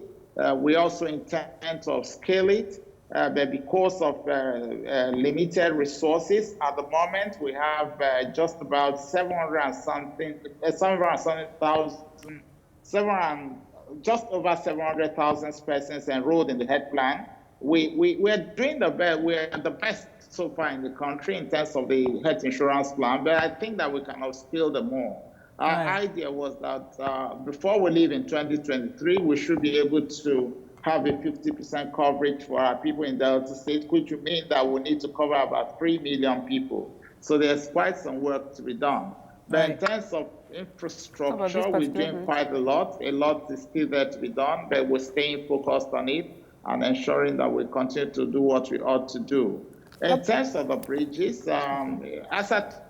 we also intend to scale it, but because of limited resources, at the moment we have just about 700,000, just over 700,000 persons enrolled in the health plan. We're doing the best. We're the best so far in the country in terms of the health insurance plan, but I think that we can upscale them more. Our idea was that before we leave in 2023, we should be able to have a 50% coverage for our people in Delta State, which would mean that we need to cover about 3 million people. So there's quite some work to be done. But in terms of infrastructure, we're doing quite a lot. A lot is still there to be done, but we're staying focused on it and ensuring that we continue to do what we ought to do. In terms of the bridges, as at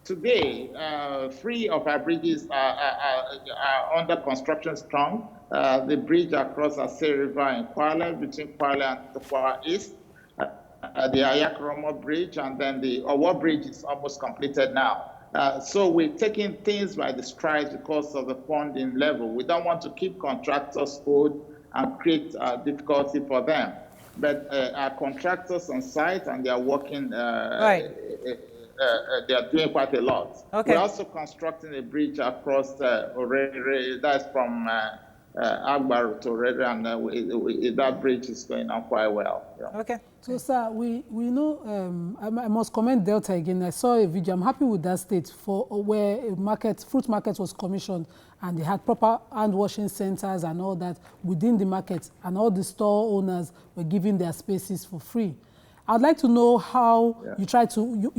today, 3 of our bridges are under construction strong. The bridge across the Ase River in Kwale, between Kwale and Tokwa East, the Ayakromo Bridge, and then the Owo Bridge is almost completed now. So we're taking things by the strides because of the funding level. We don't want to keep contractors owed and create difficulty for them. But our contractors on site, and they are working they are doing quite a lot. Okay. We're also constructing a bridge across Orere, that's from Agbaru to Orere, and that bridge is going on quite well. Yeah. Okay. So, sir, we know, I must commend Delta again. I saw a video. I'm happy with that state for where a fruit market was commissioned, and they had proper hand washing centers and all that within the market, and all the store owners were giving their spaces for free. I'd like to know how you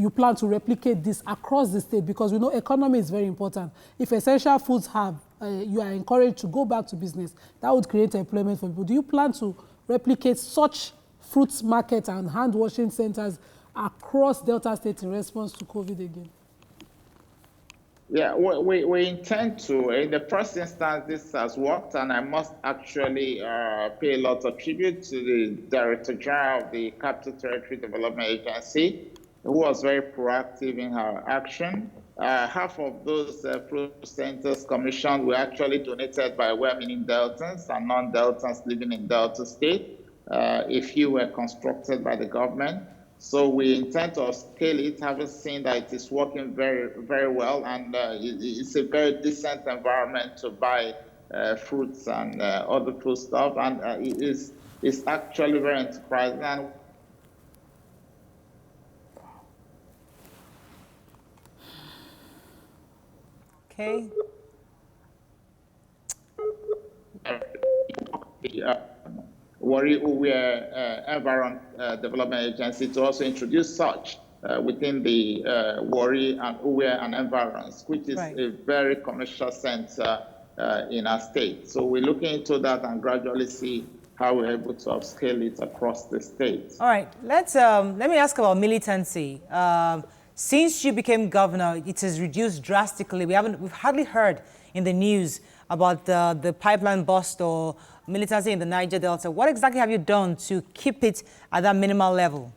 plan to replicate this across the state, because we know economy is very important. If essential foods you are encouraged to go back to business, that would create employment for people. Do you plan to replicate such fruits market and hand washing centers across Delta State in response to COVID again? Yeah, we intend to. In the first instance, this has worked, and I must actually pay a lot of tribute to the Director General of the Capital Territory Development Agency, who was very proactive in her action. Half of those fruit centers commissioned were actually donated by well-meaning Deltans and non-Deltans living in Delta State. A few were constructed by the government. So we intend to scale it, having seen that it is working very, very well, and it's a very decent environment to buy fruits and other food stuff, and it's actually very enterprising. And okay. Warri Environment Development Agency to also introduce such within the Warri and Uwe and Environs, which is a very commercial center in our state. So we're looking into that and gradually see how we're able to upscale it across the state. All right, let me ask about militancy. Since you became governor, it has reduced drastically. We've hardly heard in the news about the pipeline bust or militancy in the Niger Delta. What exactly have you done to keep it at that minimal level?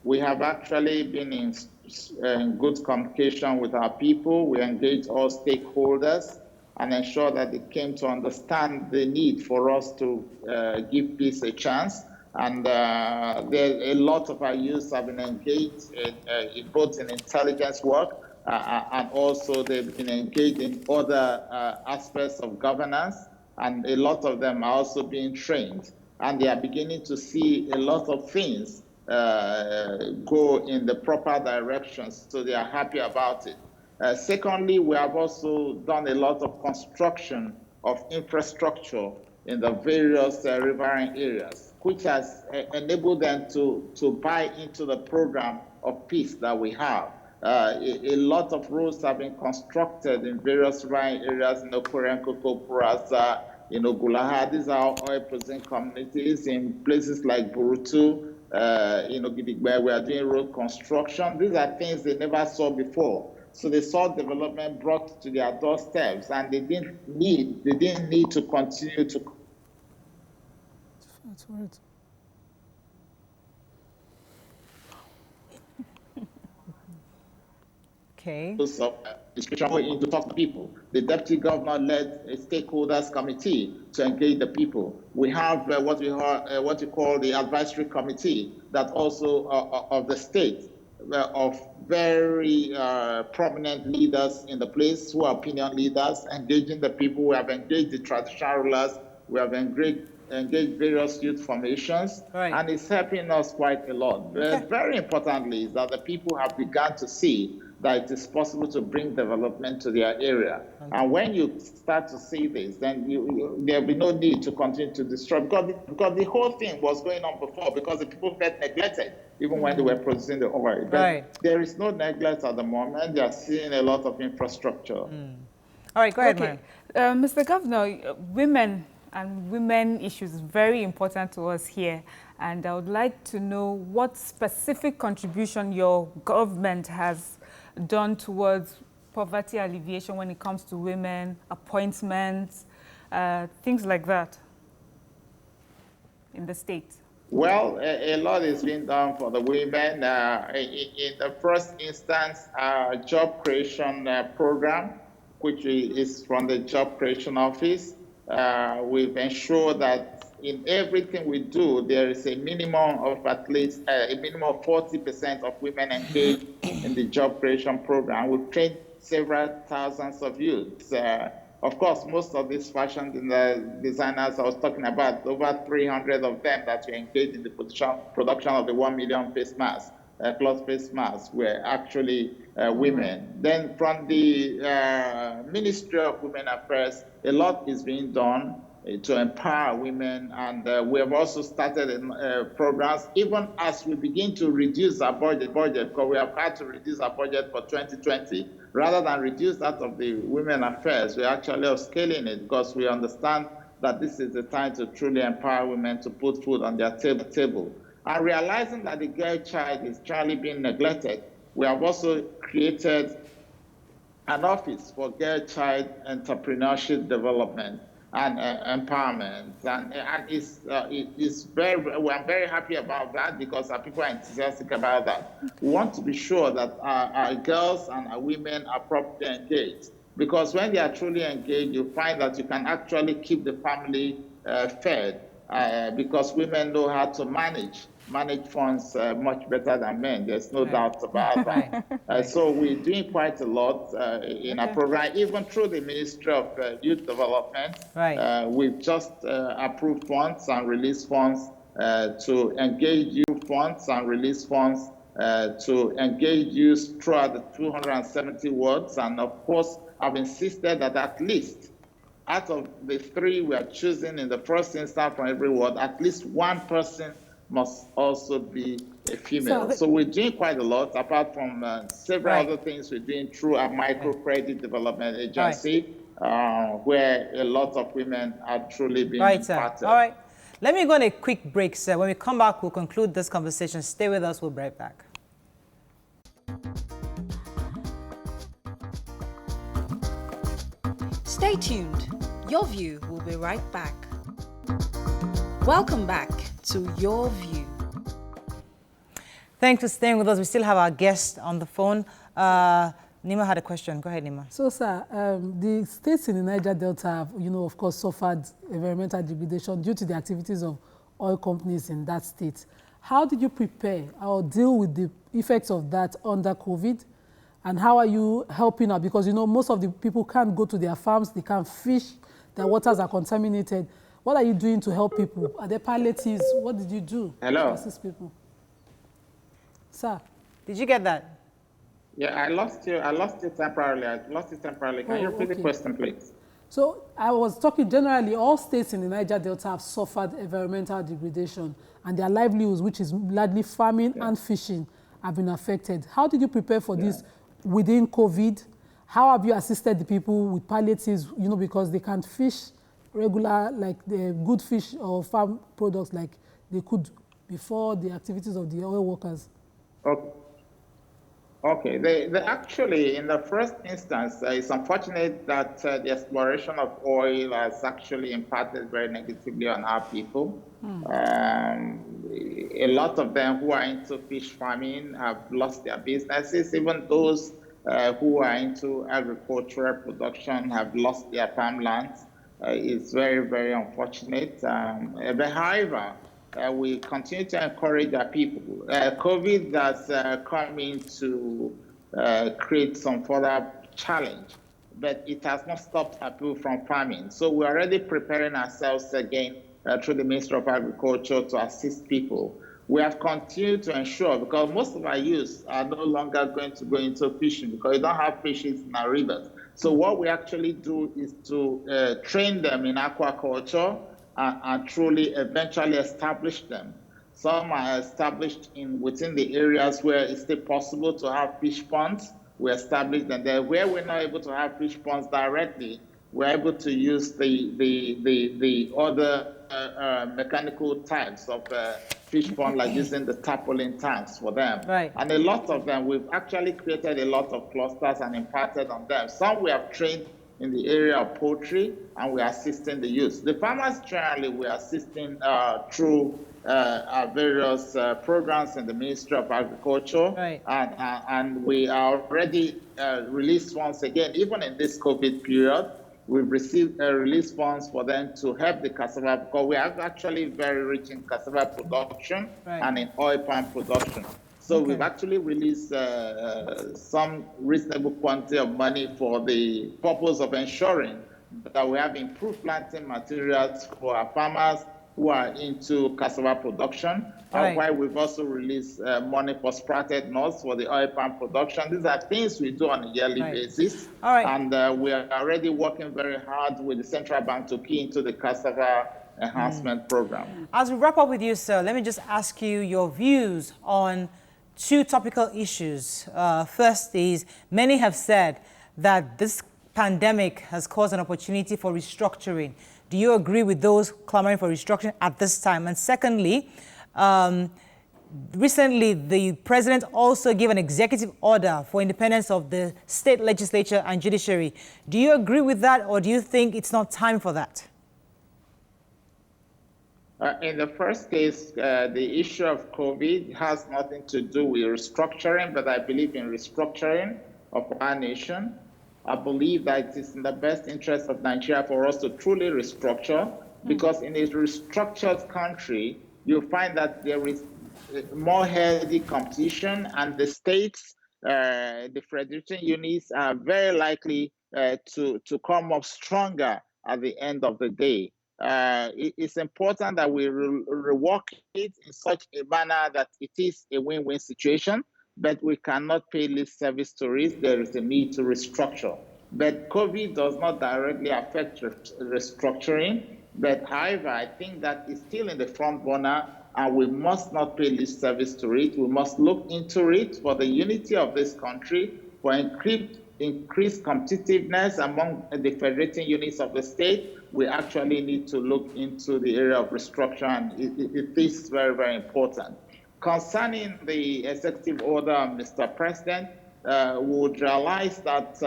We have actually been in good communication with our people. We engaged all stakeholders and ensured that they came to understand the need for us to give peace a chance. And a lot of our youth have been engaged in both in intelligence work and also they've been engaged in other aspects of governance. and a lot of them are also being trained, and they are beginning to see a lot of things go in the proper direction, so they are happy about it. Secondly, we have also done a lot of construction of infrastructure in the various riverine areas, which has enabled them to buy into the program of peace that we have. A lot of roads have been constructed in various riverine areas in Okorenko, Purasa, Gulaha. These are oil-producing communities in places like Burutu, Gidigbe. We are doing road construction. These are things they never saw before. So they saw development brought to their doorsteps, and they didn't need to continue to. Okay. Discussion to talk to people. The deputy governor led a stakeholders committee to engage the people. We have what we call the advisory committee that also of the state of very prominent leaders in the place who are opinion leaders, engaging the people. We have engaged the traditional rulers. We have engaged various youth formations, and it's helping us quite a lot. Okay. Very importantly is that the people have begun to see that it is possible to bring development to their area. Okay. And when you start to see this, then there will be no need to continue to destroy, because the whole thing was going on before, because the people felt neglected, even when they were producing the oil. But there is no neglect at the moment. They are seeing a lot of infrastructure. All right, go ahead, okay. Mr. Governor, women issues is very important to us here, and I would like to know what specific contribution your government has done towards poverty alleviation when it comes to women, appointments, things like that in the state. Well, a lot is being done for the women. In the first instance, our job creation program, which is from the Job Creation Office, we've ensured that in everything we do, there is a minimum of at least a minimum of 40% of women engaged in the job creation program. We've trained several thousands of youths. Of course, most of these fashion designers I was talking about, over 300 of them that were engaged in the production of the 1 million face masks, cloth face masks, were actually women. Then from the Ministry of Women Affairs, a lot is being done to empower women, and we have also started programs, even as we begin to reduce our budget, because we have had to reduce our budget for 2020. Rather than reduce that of the Women Affairs, we're actually upscaling it, because we understand that this is the time to truly empower women to put food on their table. And realizing that the girl child is generally being neglected, we have also created an office for girl child entrepreneurship development and empowerment, and we're very happy about that, because our people are enthusiastic about that. We want to be sure that our girls and our women are properly engaged, because when they are truly engaged, you find that you can actually keep the family fed, because women know how to manage funds much better than men. There's no doubt about that. So we're doing quite a lot in our program, even through the Ministry of Youth Development. We've just approved funds and released funds to engage youth funds and release funds to engage youth throughout the 270 wards. And of course, I've insisted that at least out of the 3 we are choosing in the first instance from every ward, at least one person must also be a female. So we're doing quite a lot, apart from several other things we're doing through our microcredit development agency, where a lot of women are truly being impacted. All right. Let me go on a quick break, sir. When we come back, we'll conclude this conversation. Stay with us. We'll be right back. Stay tuned. Your View will be right back. Welcome back to Your View. Thanks for staying with us. We still have our guest on the phone. Nyma had a question. Go ahead, Nyma. So, sir, the states in the Niger Delta have, of course, suffered environmental degradation due to the activities of oil companies in that state. How did you prepare or deal with the effects of that under COVID? And how are you helping out? Because, most of the people can't go to their farms, they can't fish, their waters are contaminated. What are you doing to help people? Are there palliatives? What did you do to assist people? Sir? Did you get that? Yeah, I lost you. I lost you temporarily. Can you repeat the question, please? So I was talking generally, all states in the Niger Delta have suffered environmental degradation, and their livelihoods, which is largely farming and fishing, have been affected. How did you prepare for this within COVID? How have you assisted the people with palliatives, you know, because they can't fish regular, like the good fish or farm products like they could before the activities of the oil workers? Okay, they actually, in the first instance, it's unfortunate that the exploration of oil has actually impacted very negatively on our people. A lot of them who are into fish farming have lost their businesses. Even those who are into agricultural production have lost their farmlands. It's very, very unfortunate. But however, we continue to encourage our people. COVID has come in to create some further challenge, but it has not stopped our people from farming. So we're already preparing ourselves again through the Ministry of Agriculture to assist people. We have continued to ensure, because most of our youth are no longer going to go into fishing because we don't have fishes in our rivers. So what we actually do is to train them in aquaculture and truly eventually establish them. Some are established within the areas where it's still possible to have fish ponds. We establish them there. Where we're not able to have fish ponds directly, we're able to use the other mechanical types of fish pond, like using the tarpaulin tanks for them. Right. And a lot of them, we've actually created a lot of clusters and imparted on them. Some we have trained in the area of poultry, and we are assisting the youth. The farmers generally, we are assisting through our various programs in the Ministry of Agriculture. Right. And we are already released funds again, even in this COVID period. We've received release funds for them to help the cassava, because we are actually very rich in cassava production and in oil palm production. So we've actually released some reasonable quantity of money for the purpose of ensuring that we have improved planting materials for our farmers who are into cassava production. And while we've also released money for sprouted nuts for the oil palm production. These are things we do on a yearly basis. And we are already working very hard with the central bank to key into the cassava enhancement program. As we wrap up with you, sir, let me just ask you your views on two topical issues. First is, many have said that this pandemic has caused an opportunity for restructuring. Do you agree with those clamoring for restructuring at this time? And secondly, recently the president also gave an executive order for independence of the state legislature and judiciary. Do you agree with that, or do you think it's not time for that? In the first case, the issue of COVID has nothing to do with restructuring, but I believe in restructuring of our nation. I believe that it is in the best interest of Nigeria for us to truly restructure, because in a restructured country, you find that there is more healthy competition, and the states, the federating units are very likely to come up stronger at the end of the day. It's important that we rework it in such a manner that it is a win-win situation, but we cannot pay lip service to it. There is a need to restructure. But COVID does not directly affect restructuring. But however, I think that it's still in the front burner, and we must not pay lip service to it. We must look into it for the unity of this country, for increased competitiveness among the federating units of the state. We actually need to look into the area of restructuring, and it is very, very important. Concerning the executive order, Mr. President, we would realize that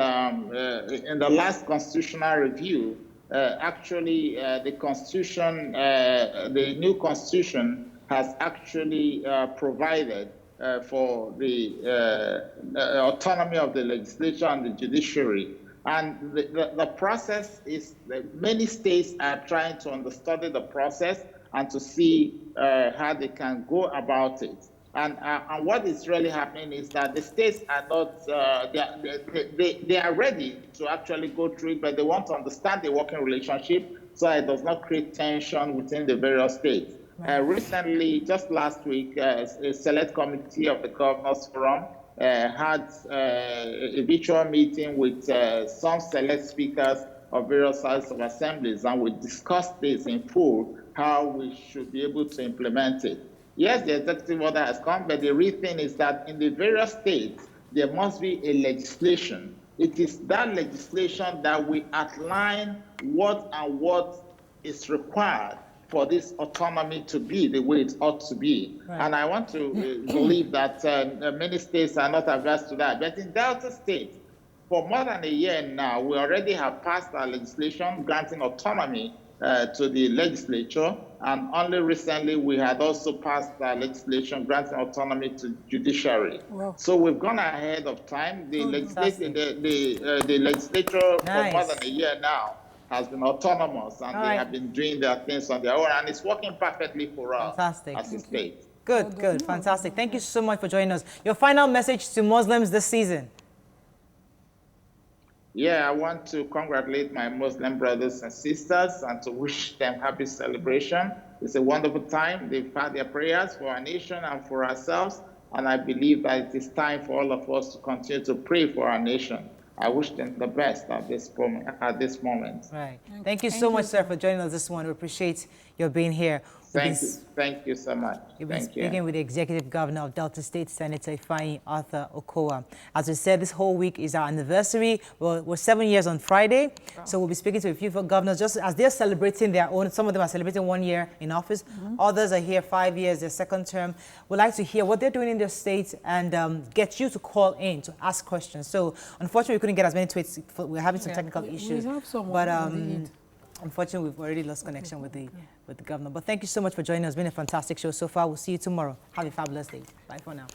in the last constitutional review, actually the constitution, the new constitution has actually provided for the autonomy of the legislature and the judiciary. And the process is that many states are trying to understudy the process and to see how they can go about it. And what is really happening is that the states are not, they are ready to actually go through it, but they want to understand the working relationship so it does not create tension within the various states. Recently, just last week, a select committee of the Governors Forum had a virtual meeting with some select speakers of various sizes of assemblies, and we discussed this in full, how we should be able to implement it. Yes, the executive order has come, but the real thing is that in the various states, there must be a legislation. It is that legislation that will outline what is required for this autonomy to be the way it ought to be. Right. And I want to believe that many states are not averse to that. But in Delta State, for more than a year now, we already have passed our legislation granting autonomy to the legislature, and only recently we had also passed legislation granting autonomy to judiciary. Wow. So we've gone ahead of time. The legislature for more than a year now has been autonomous, and they have been doing their things on their own, and it's working perfectly for us as a state. Good, fantastic. Thank you so much for joining us. Your final message to Muslims this season? Yeah, I want to congratulate my Muslim brothers and sisters and to wish them happy celebration. It's a wonderful time. They've had their prayers for our nation and for ourselves, and I believe that it is time for all of us to continue to pray for our nation. I wish them the best at this moment. Right. Thank you so much, sir, for joining us this morning. We appreciate your being here. Thank you so much. You've been speaking with the Executive Governor of Delta State, Senator Ifeanyi Okowa. As we said, this whole week is our anniversary. We're 7 years on Friday, so we'll be speaking to a few governors just as they're celebrating their own. Some of them are celebrating 1 year in office. Others are here 5 years, their second term. We'd like to hear what they're doing in their states and get you to call in to ask questions. So unfortunately, we couldn't get as many tweets. We're having some technical issues. We have someone unfortunately, we've already lost connection with the governor. But thank you so much for joining us. It's been a fantastic show so far. We'll see you tomorrow. Have a fabulous day. Bye for now.